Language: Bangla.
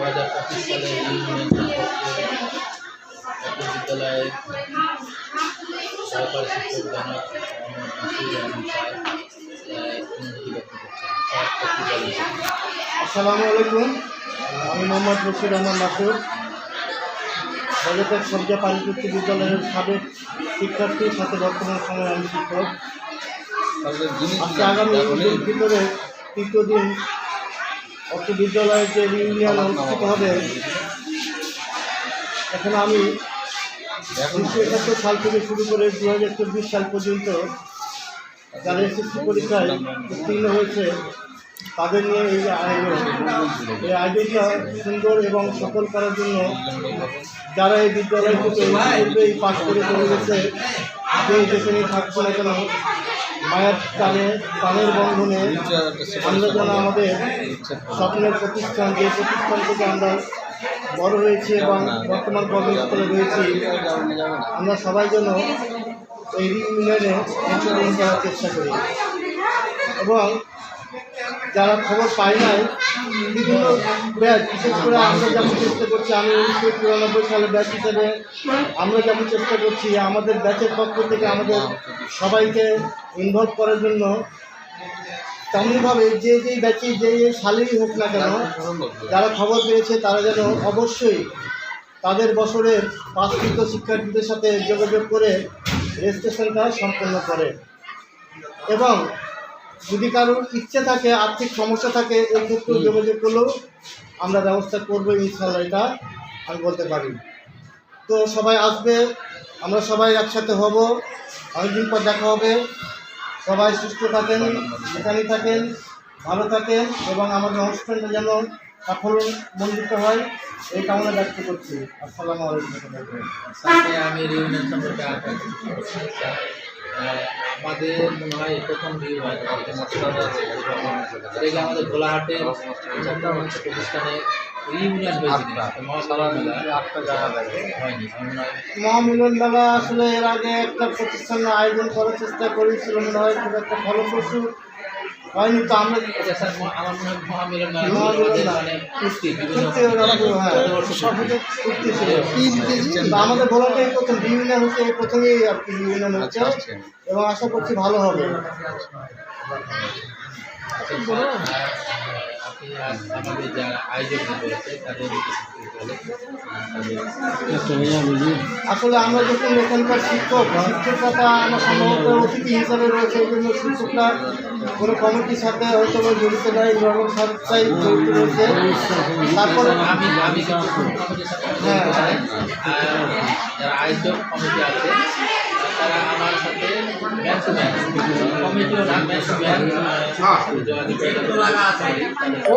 2025 সালে ইউনিয়ন সম্পর্কে বিদ্যালয়ের সহকারী শিক্ষক জনক আসসালামু আলাইকুম। আমি মোহাম্মদ রশিদ আহমদ মাসুদ, বজেটের সবজা পারিত বিদ্যালয়ের সাবেক শিক্ষার্থীর সাথে বর্তমান সময়ে আমি শিক্ষক। আজকে আগামী ঈদের ভিতরে তৃতীয় দিন অর্থ বিদ্যালয়ের যে ইউনিয়ন অনুষ্ঠিত হবে, এখন আমি 1971 সাল থেকে শুরু করে 2024 সাল পর্যন্ত যারা এসএসসি পরীক্ষায় উত্তীর্ণ হয়েছে তাদের নিয়ে এই আয়োজনটা সুন্দর এবং সফল করার জন্য যারা এই বিদ্যালয় থেকে পূর্বেই পাশ করে চলে গেছে, যে যেখানে থাকছে না কেন মায়ের প্রাণের বন্ধনে আমরা যেন আমাদের স্বপ্নের প্রতিষ্ঠান, যে প্রতিষ্ঠান থেকে আমরা বড় হয়েছি এবং বর্তমান কর্মস্থলে রয়েছি, আমরা সবাই যেন এই ইউনিয়নে অংশগ্রহণ করার চেষ্টা করি। এবং যারা খবর পাই নাই, বিভিন্ন ব্যাচ, বিশেষ করে আমরা যেমন চেষ্টা করছি, আমি 1994 সালে ব্যাচ হিসেবে আমরা যেমন চেষ্টা করছি আমাদের ব্যাচের পক্ষ থেকে আমাদের সবাইকে ইনভলভ করার জন্য, তেমনভাবে যে যেই ব্যাচে যে সালেই হোক না কেন যারা খবর পেয়েছে তারা যেন অবশ্যই তাদের বছরের পাশকৃত শিক্ষার্থীদের সাথে যোগাযোগ করে রেজিস্ট্রেশনটা সম্পন্ন করে। এবং যদি কারোর ইচ্ছে থাকে, আর্থিক সমস্যা থাকে, এই ক্ষেত্রে যোগাযোগ করলেও আমরা ব্যবস্থা করবো ইনশাআল্লাহ, এটা আমি বলতে পারি। তো সবাই আসবে, আমরা সবাই একসাথে হব, অনেকদিন পর দেখা হবে। সবাই সুস্থ থাকেন, যেখানেই থাকেন ভালো থাকেন এবং আমাদের অনুষ্ঠানটা যেন সাফল্যমণ্ডিত হয় এই কামনা ব্যক্ত করছি। আসসালামু আলাইকুম। আমি ইউনিয়ন সম্পর্কে আমাদের মনে হয় প্রথম আমাদের গোলাহাটের প্রতিষ্ঠানে ইউনিয়ন মহামিলন মেলা আসলে এর আগে একটা প্রতিষ্ঠান আয়োজন করার চেষ্টা করেছিল, মনে হয় খুব একটা ফলপ্রসূ হয়নি। তো আমরা আমার মনে হয় মহামিলন আমাদের গোলাটাই প্রথম ইউনিয়ন হচ্ছে, প্রথমেই আর কি ইউনিয়ন হচ্ছে এবং আশা করছি ভালো হবে। আমাদের যারা আয়োজক রয়েছে তাদের আসলে আমরা যখন এখানকার শিক্ষকতা আমার সম্ভবত অতিথি হিসাবে রয়েছে, এই জন্য শিক্ষকরা কোনো কমিটির সাথে হয়তো জড়িত নয়, নরম সাথে জড়িত রয়েছে। তারপরে যারা আয়োজক কমিটি আছে তারা আমার সাথে কমিটিও না যোগাযোগ